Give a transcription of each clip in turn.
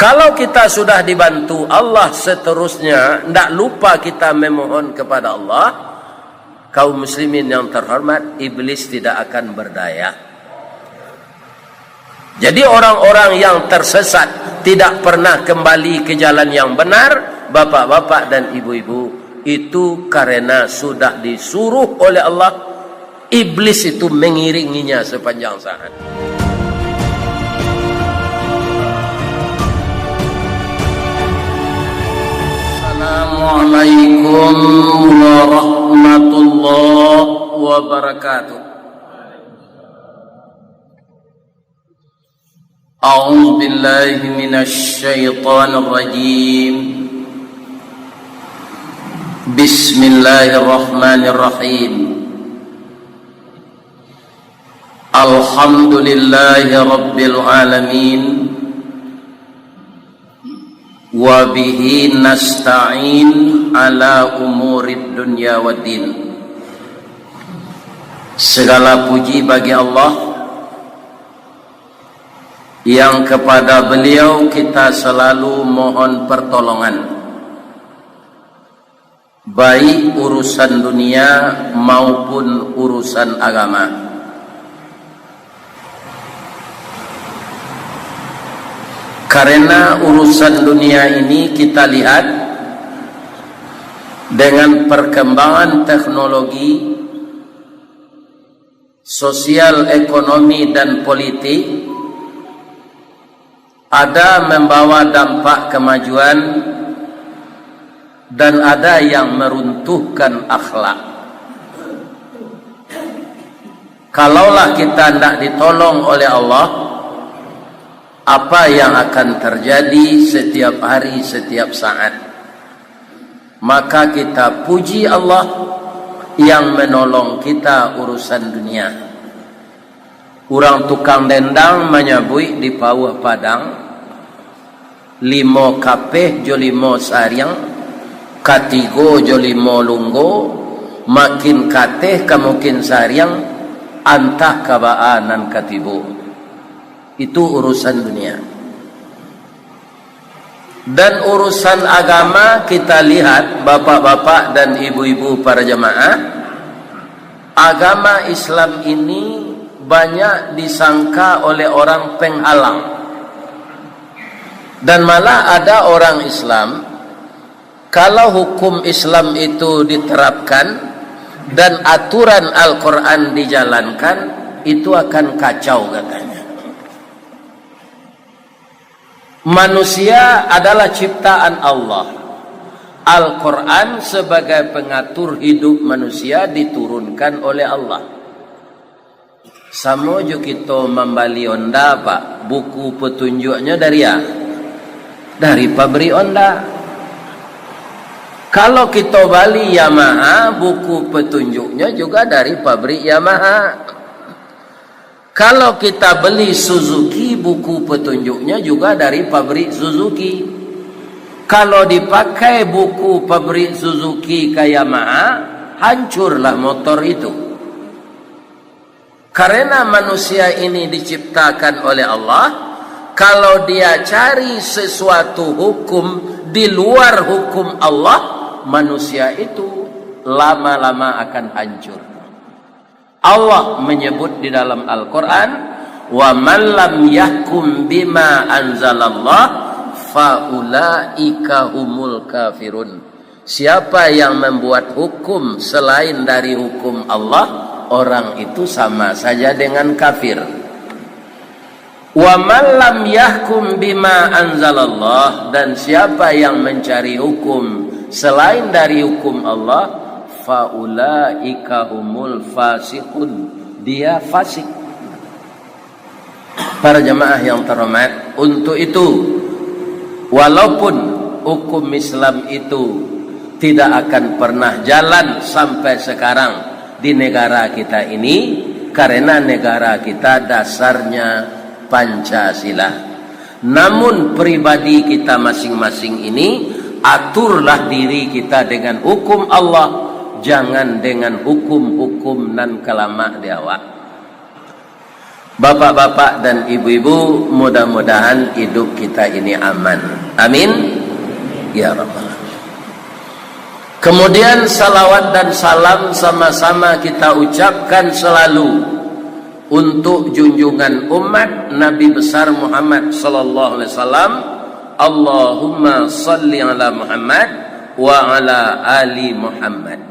Kalau kita sudah dibantu Allah seterusnya, tidak lupa kita memohon kepada Allah, kaum muslimin yang terhormat, iblis tidak akan berdaya. Jadi orang-orang yang tersesat, tidak pernah kembali ke jalan yang benar, bapak-bapak dan ibu-ibu, itu karena sudah disuruh oleh Allah, iblis itu mengiringinya sepanjang saat. Assalamualaikum warahmatullahi wabarakatuh. A'udzu billahi minasy syaithanir rajim. Bismillahirrahmanirrahim. Alhamdulillahi rabbil alamin. Wa bihi nasta'in ala umurid dunya waddin. Segala puji bagi Allah yang kepada beliau kita selalu mohon pertolongan, baik urusan dunia maupun urusan agama. Karena urusan dunia ini kita lihat dengan perkembangan teknologi, sosial, ekonomi, dan politik, ada membawa dampak kemajuan dan ada yang meruntuhkan akhlak. Kalaulah kita tidak ditolong oleh Allah, apa yang akan terjadi setiap hari, setiap saat? Maka kita puji Allah yang menolong kita urusan dunia. Orang tukang dendang menyabui di pawah padang, limo kapeh jo limo sariang, katigo jo limo lunggo, makin kateh kamukin sariang, antah kabaanan katibo. Itu urusan dunia. Dan urusan agama kita lihat, bapak-bapak dan ibu-ibu para jemaah, agama Islam ini banyak disangka oleh orang penghalang. Dan malah ada orang Islam, kalau hukum Islam itu diterapkan dan aturan Al-Quran dijalankan, itu akan kacau katanya. Manusia adalah ciptaan Allah. Al-Quran sebagai pengatur hidup manusia diturunkan oleh Allah. Samojo kita membeli Honda, Pak, buku petunjuknya dari pabrik Honda. Kalau kita beli Yamaha, buku petunjuknya juga dari pabrik Yamaha. Kalau kita beli Suzuki, buku petunjuknya juga dari pabrik Suzuki. Kalau dipakai buku pabrik Suzuki ke Yamaha, hancurlah motor itu. Karena manusia ini diciptakan oleh Allah, kalau dia cari sesuatu hukum di luar hukum Allah, manusia itu lama-lama akan hancur. Allah menyebut di dalam Al-Quran, wa man lam yahkum bima anzalallah faulaika humul kafirun. Siapa yang membuat hukum selain dari hukum Allah, orang itu sama saja dengan kafir. Wa man lam yahkum bima anzalallah, dan siapa yang mencari hukum selain dari hukum Allah, faulaika humul fasiqun, dia fasik. Para jemaah yang terhormat, untuk itu walaupun hukum Islam itu tidak akan pernah jalan sampai sekarang di negara kita ini, karena negara kita dasarnya Pancasila. Namun pribadi kita masing-masing ini, aturlah diri kita dengan hukum Allah, jangan dengan hukum-hukum nan kelama di awak. Bapak-bapak dan ibu-ibu, mudah-mudahan hidup kita ini aman. Amin ya rabbal alamin. Kemudian salawat dan salam sama-sama kita ucapkan selalu untuk junjungan umat Nabi besar Muhammad sallallahu alaihi wasallam. Allahumma salli ala Muhammad wa ala ali Muhammad.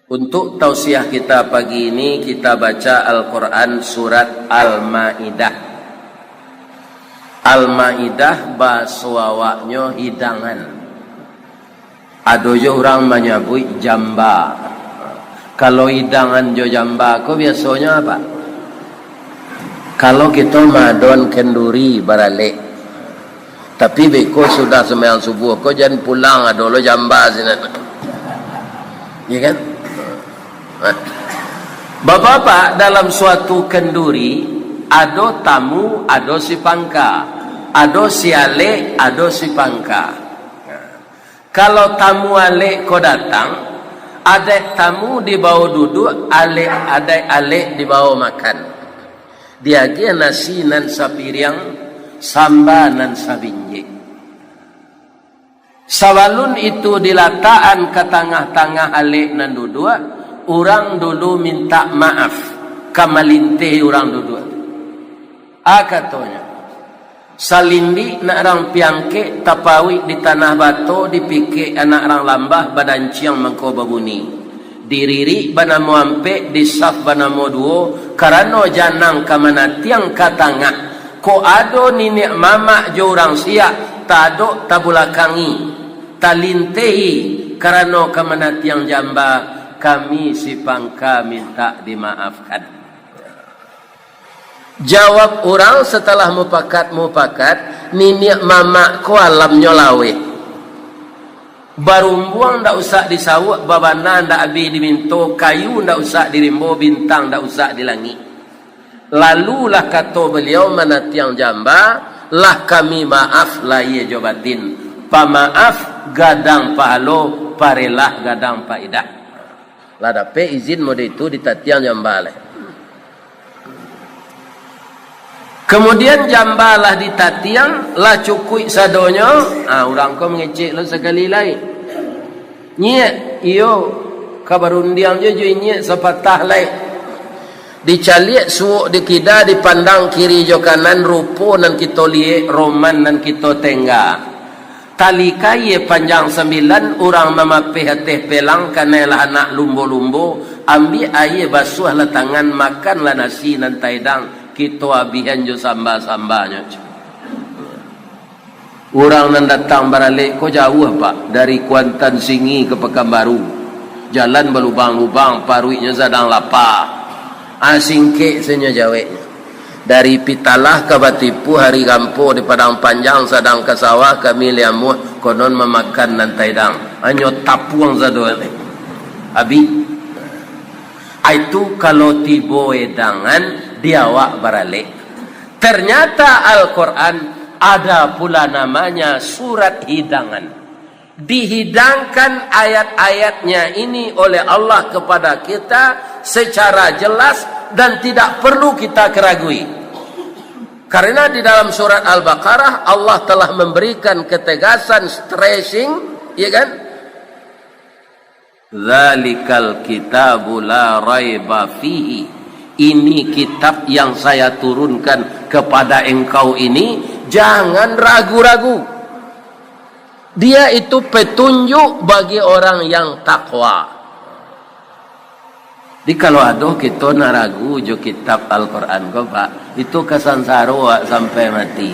Untuk tausiah kita pagi ini, kita baca Al-Quran surat Al-Ma'idah. Al-Ma'idah bahasa wawaknya hidangan. Ada je orang menyebut jamba. Kalau hidangan jo jamba, kau biasanya apa? Kalau kita madon kenduri barale. Tapi beko sudah sembahyang subuh, kau jangan pulang ada lo jamba sini. Ya kan? Bapak-bapak, dalam suatu kenduri ada tamu, ada si pangka, ada si ale, ada si pangka. Kalau tamu ale ko datang, ada tamu di bawah duduk, ada ale di bawah makan. Dia dia nasi nan sapiriang, samba nan sabinje. Sawalun itu dilataan ke tengah-tengah ale nan duduk. Orang dulu minta maaf kamalintih orang dulu. Katanya salindi nak orang piangke tapawi di tanah batu dipikir anak orang lambah badan ciang mangko babuni diriri bana muampe disaf bana moduo karano janang kamana tiang katangah ko ado ninek mama jo orang sia tado tabulakangi talintehi karano kamana tiang jamba kami si pangka minta dimaafkan. Jawab orang setelah mupakat niniak mama ko alam nyolawe. Barumbuang ndak usah disawuk, babana ndak abi diminto, kayu ndak usah dirimbo, bintang ndak usah dilangi. Lalulah kata beliau mana tiang jamba, lah kami maaf lah ye jawatin. Pamaaf gadang pahalo, parelah gadang paidah. Lah dapat izin mode itu ditatiang jambale. Kemudian jambalah ditatiang, lah cukui sadonyo. Orang kau mengecek lo sekali lain. Nye, iyo kabarundiang je nye sepatah lain. Dicaliak suuk dikida dipandang kiri jo kanan rupo nan kita liek roman nan kita tengah. Tali kaya panjang 9 orang memapih hatih pelang kanalah anak lumbo-lumbo ambil air basuh lah tangan makan lah nasi nan taidang kita abihan jo samba-sambanya. Orang nan datang baralik ko jauh pak dari Kuantan Singi ke Pekanbaru jalan berlubang-lubang paruiknya sedang lapar singkek senya jaweknya. Dari Pitalah ke Batipu hari Gampo di Padang Panjang sedang ke sawah kami liamuh konon memakan nan taidang hanya tapuang zadoan abi itu kalau tibo edangan diawak baralik. Ternyata Al-Quran ada pula namanya surat hidangan. Dihidangkan ayat-ayatnya ini oleh Allah kepada kita secara jelas dan tidak perlu kita keragui. Karena di dalam surat Al-Baqarah Allah telah memberikan ketegasan stressing, ya kan? Zalikal kitabu la raiba fihi. Ini kitab yang saya turunkan kepada engkau ini, jangan ragu-ragu. Dia itu petunjuk bagi orang yang takwa. Jadi kalau ada kita nak ragu jo kitab Al-Quran ko pak, itu kesansaro sampai mati.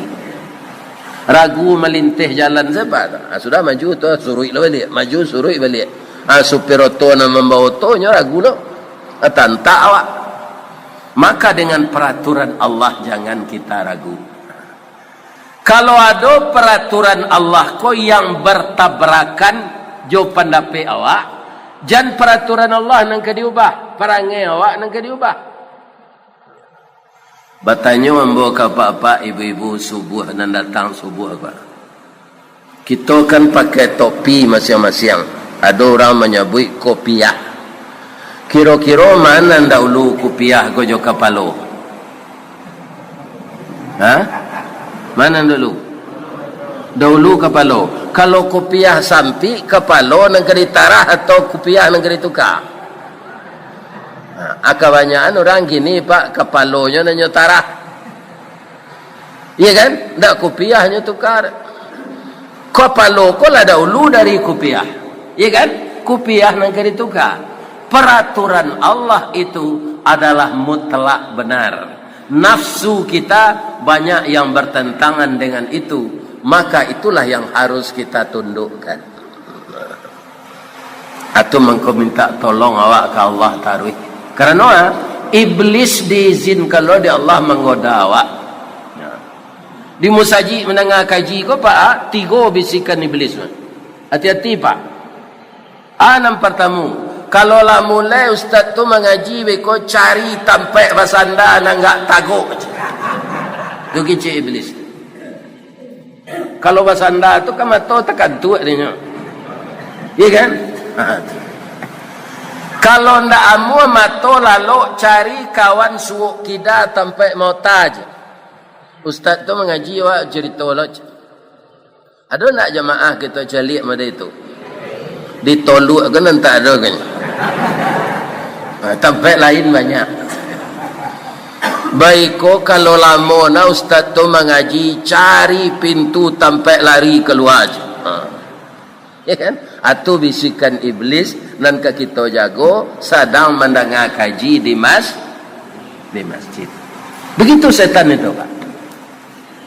Ragu melintih jalan sebab sudah maju tu surui balik, maju surui balik. Supir oto nak membawa otonya ragu lo, tantak awak. Maka dengan peraturan Allah jangan kita ragu. Kalau ada peraturan Allah ko yang bertabrakan jo pendapat awak, jangan peraturan Allah nang ke diubah, perangai awak nang ke diubah. Batanya membawa apa-apa ibu-ibu subuh dan datang subuh apa. Kita kan pakai topi masing-masing. Ada orang menyebut kopiah. Kira-kira mana dahulu kopiah gojo kapalo? Ha? Mana dulu? Dahulu kepala. Kalau kopiah sampi kepala negeri tarah atau kopiah negeri tukar. Kebanyakan orang gini pak, kepalanya nanya tarah. Iya kan? Tak kopiahnya tukar. Kepala ko lah dahulu dari kopiah. Iya kan? Kopiah negeri tukar. Peraturan Allah itu adalah mutlak benar. Nafsu kita banyak yang bertentangan dengan itu, maka itulah yang harus kita tundukkan. Atau mengko minta tolong awak ke Allah taruh. Karena iblis diizinkan lo di Allah menggoda awak. Di musaji menengah kaji ko pak, 3 bisikan iblis. Hati-hati pak. Anam pertama. Kalau lah mulai ustaz tu mengaji beko cari tampek basanda nanggak taguk. Tu kecil iblis. Kalau basanda tu kan mato tekan tu dia. Iya kan? Kalau ndak amu mato lalu cari kawan suuk kida tampek mautaj. Ustaz tu mengaji awak cerita lo. Ada nak jemaah kita calik pada itu? Ditoluk kan tak ada kan? Tempat lain banyak. Baiko kalau lama na ustaz tu mengaji cari pintu tempat lari keluar. Ya kan? Atau bisikan iblis dan ke kita jago sedang mendengar kaji di masjid. Begitu setan itu pak.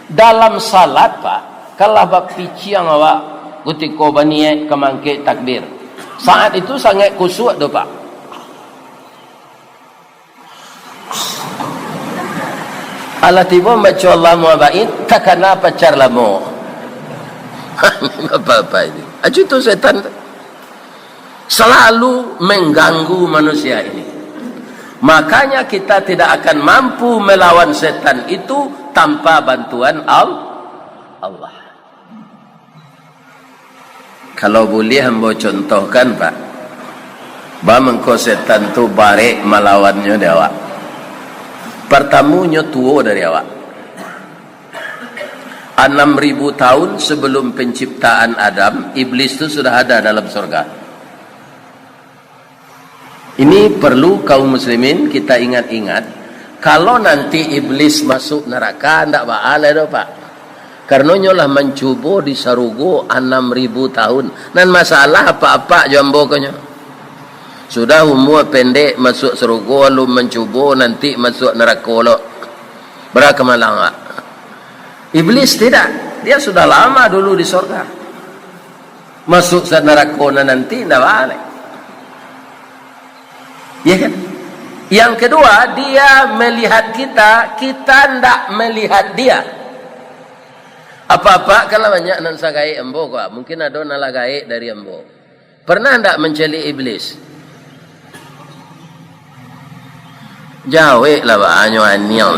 Dalam salat pak, kalau bab pici yang awak ketika baniat kemangkit takbir. Saat itu sangat khusyuk tu pak. Allah tiba baca Allah mu'abaid takana pacar lama. Apa-apa ini. Acu tu setan selalu mengganggu manusia ini. Makanya kita tidak akan mampu melawan setan itu tanpa bantuan Allah. Kalau boleh hamba contohkan pak, bagaimana setan tu barik melawannya dia awak. Pertamanya tua dari awak. 6.000 tahun sebelum penciptaan Adam, iblis itu sudah ada dalam surga. Ini perlu kaum muslimin kita ingat-ingat. Kalau nanti iblis masuk neraka, tidak baalai dah pak. Karena nyolah mencuba di sarugo 6.000 tahun. Dan masalah apa-apa jambo kanya. Sudah umur pendek masuk sarugo, lalu mencuba nanti masuk neraka lo. Berapa malang pak? Iblis tidak. Dia sudah lama dulu di surga. Masuk ke neraka nanti tidak balik. Ya kan? Yang kedua, dia melihat kita, kita tidak melihat dia. Apa-apa kalau banyak nan sagai embo kok. Mungkin ada nalagai dari embo. Pernah tidak menceli iblis? Jauh lah banyak aniau.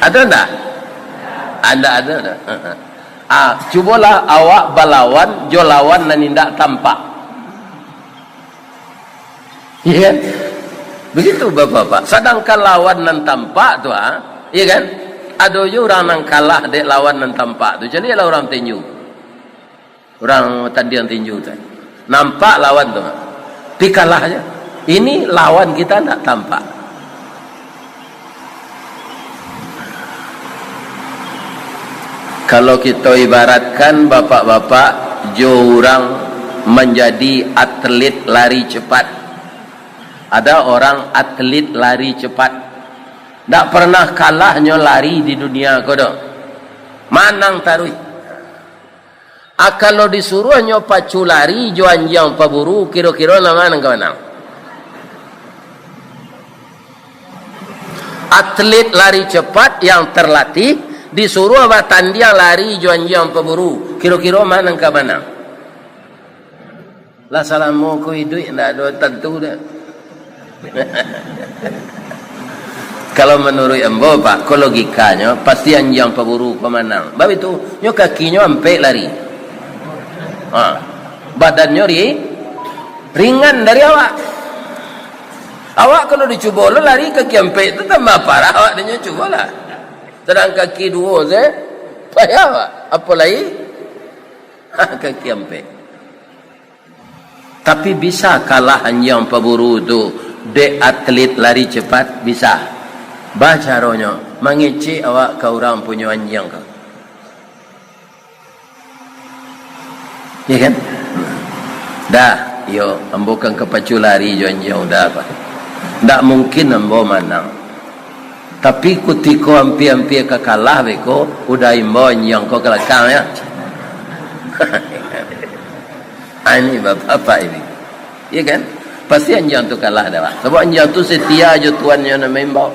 Ada tak? Ada. Cubalah awak balawan, jolawan dan tidak tampak. Iya kan? Begitu bapak-bapak. Sedangkan lawan dan tampak tu iya kan? Ada orang yang kalah dek lawan dan tampak tu. Jadi lah orang tinju. Orang tadi yang tinju tu. Nampak lawan tu. Tapi kalah aja. Ini lawan kita tak tampak. Kalau kita ibaratkan bapak-bapak, orang menjadi atlet lari cepat. Ada orang atlet lari cepat. Tak pernah kalahnya lari di dunia kodoh. Manang tarui. Kalau disuruhnya pacu lari, juanjang paburu, kira-kira nama nang kawanang. Atlet lari cepat yang terlatih disuruh batan dia lari juanjang paburu, kira-kira mana ke mana? Lah salamu ko hidup ndak ada tentu dah. Kalau menurut embo pak, logikanya pasti anjang paburu pemanang. Bab itu nyo kakinya sampai lari. Badannya ringan dari awak. Awak kalau dicuba lah lari kaki empat itu tambah parah awak dia cuba lah. Sedang kaki dua saya payah awak. Apa lagi? Kaki empat. Tapi bisa kalah anjang paburu tu de atlet lari cepat bisa. Baca caranya mengecek awak ke orang punya anjang kau. Ya kan? Dah, yo ambokan kepacu lari jo anjang dah apa. Tak mungkin ambo manang. Tapi kutiko hampir-hampir kekalah beko, udah imbo yang kau kelakang ya. Ini bapak ini. Ya kan? Pasti anjang tu kalah dah. Sebab anjang tu setia je tuannya nak membau.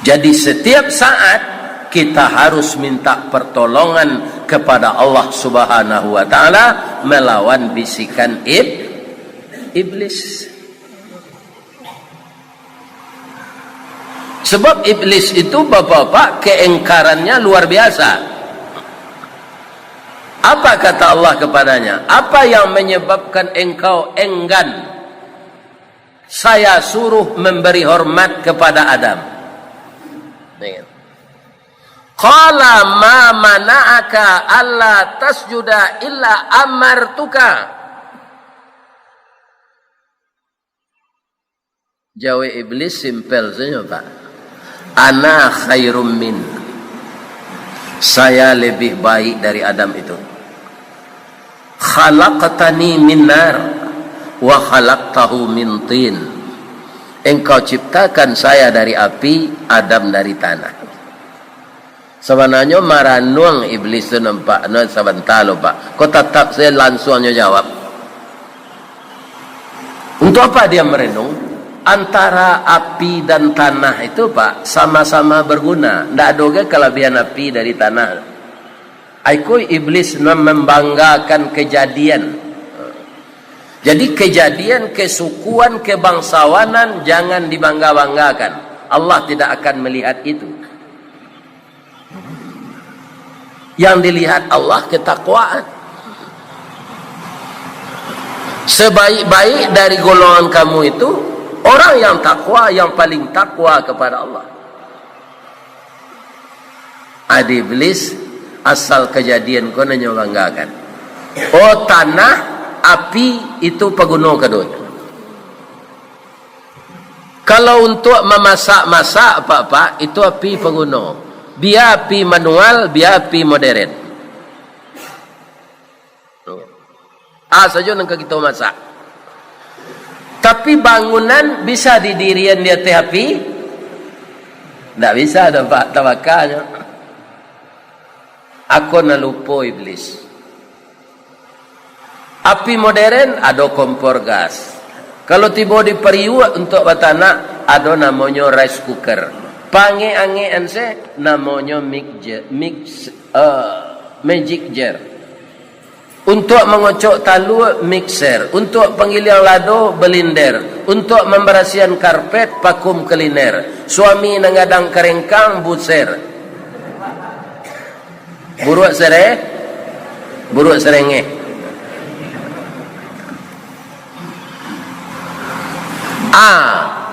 Jadi setiap saat kita harus minta pertolongan kepada Allah Subhanahu wa taala melawan bisikan iblis. Sebab iblis itu bapak-bapak keengkarannya luar biasa. Apa kata Allah kepadanya? Apa yang menyebabkan engkau enggan saya suruh memberi hormat kepada Adam? Qala ma mana'aka alla tasjuda illa amartuka. Jawab iblis simpel saja Pak. Ana khairum min. Saya lebih baik dari Adam itu. Khalaqtani min nar wa khalaqtahu min tin. Engkau ciptakan saya dari api, Adam dari tanah. Sebenarnya maranuang iblis tu nampak no sebentar lo Pak. Kau tetap saya langsungnya jawab. Untuk apa dia merenung? Antara api dan tanah itu Pak sama-sama berguna. Tidak ada kelebihan api dari tanah. Aku iblis membanggakan kejadian. Jadi kejadian, kesukuan, kebangsawanan jangan dibangga-banggakan. Allah tidak akan melihat itu. Yang dilihat Allah ketakwaan. Sebaik-baik dari golongan kamu itu orang yang takwa, yang paling takwa kepada Allah. Ada iblis asal kejadian kau nanya banggakan. Oh tanah, api itu pegunung kedua. Kalau untuk memasak-masak apa-apa itu api pegunung. Biar api manual, biar api modern. Saja nengka kita masak. Tapi bangunan bisa didirian di atas api? Tak bisa ada Pak tawakalnya. Aku nak lupa iblis. Api modern ada kompor gas. Kalau tiba di periuk untuk batana ada namanya rice cooker. Pange-angean se namanya magic jar. Untuk mengocok talu mixer, untuk penggiling lado blender, untuk membersihkan karpet vakum cleaner. Suami nangadang kerengkang buser. Buruk serenge.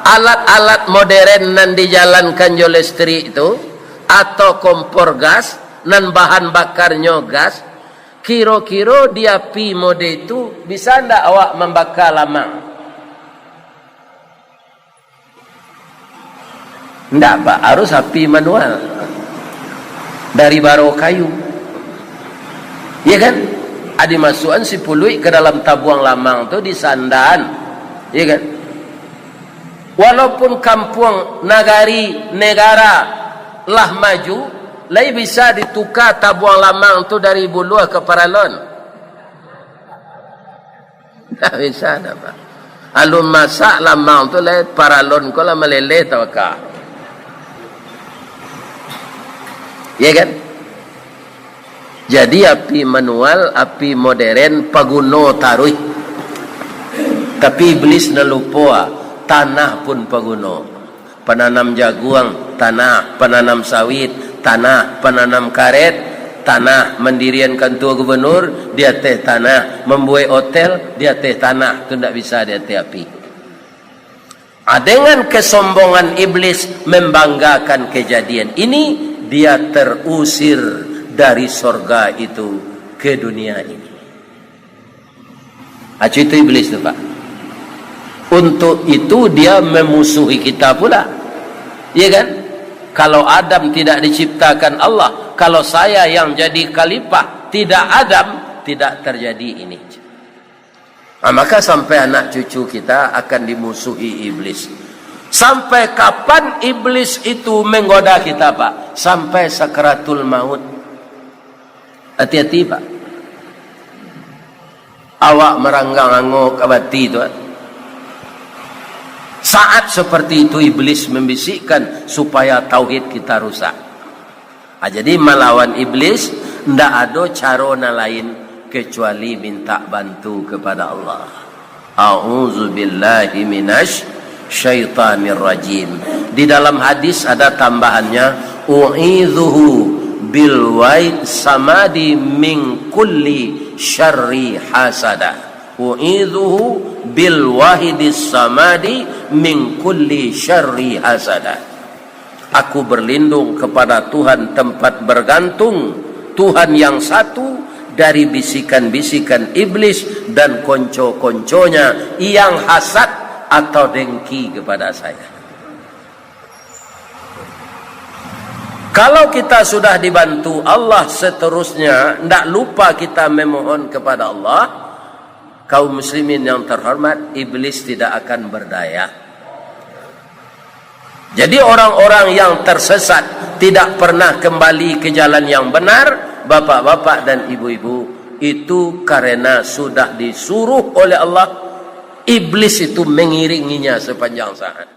Alat-alat modern nan dijalankan jo listrik itu atau kompor gas nan bahan bakarnya gas, kira-kira di api mode itu bisa ndak awak membakar lamang? Ndak Pak, harus api manual dari baro kayu. Ya kan? Ada masukan si puluh ke dalam tabuang lamang tu di sandan. Ya kan? Walaupun kampung negara lah maju, lai bisa ditukar tabuang lamang tu dari Buluh ke Paralon. Tak bisa dah Pak. Alun masak lamang tu lai Paralon ko lah meleleh tawakah. Ya kan? Jadi api manual, api modern paguno taruh. Tapi iblis na lupa. Tanah pun paguno. Penanam jagung, tanah. Penanam sawit, tanah. Penanam karet, tanah, mendirikan tua gubernur, dia teh tanah, membuat hotel, dia teh tanah, itu tidak bisa dia teh api. Dengan kesombongan iblis membanggakan kejadian ini, dia terusir dari sorga itu ke dunia ini. Acu itu iblis itu Pak. Untuk itu dia memusuhi kita pula, ya kan? Kalau Adam tidak diciptakan Allah, kalau saya yang jadi khalifah, tidak Adam, tidak terjadi ini. Nah, maka sampai anak cucu kita akan dimusuhi iblis. Sampai kapan iblis itu menggoda kita Pak? Sampai sakaratul maut. Hati-hati Pak. Awak meranggang-angok abadi itu. Saat seperti itu iblis membisikkan supaya tauhid kita rusak. Jadi melawan iblis tidak ada cara lain kecuali minta bantu kepada Allah. A'udzubillahi minasy syaitanir rajim. Di dalam hadis ada tambahannya, u'idzuhu bil waid samadi min kulli syarri hasada. U'idzuhu bil wahidis samadi min kulli syarri hasada. Aku berlindung kepada Tuhan tempat bergantung, Tuhan yang satu, dari bisikan-bisikan iblis dan konco-konconya yang hasad atau dengki kepada saya. Kalau kita sudah dibantu Allah, seterusnya tidak lupa kita memohon kepada Allah. Kaum muslimin yang terhormat, iblis tidak akan berdaya. Jadi orang-orang yang tersesat tidak pernah kembali ke jalan yang benar, bapak-bapak dan ibu-ibu, itu karena sudah disuruh oleh Allah, iblis itu mengiringinya sepanjang saat.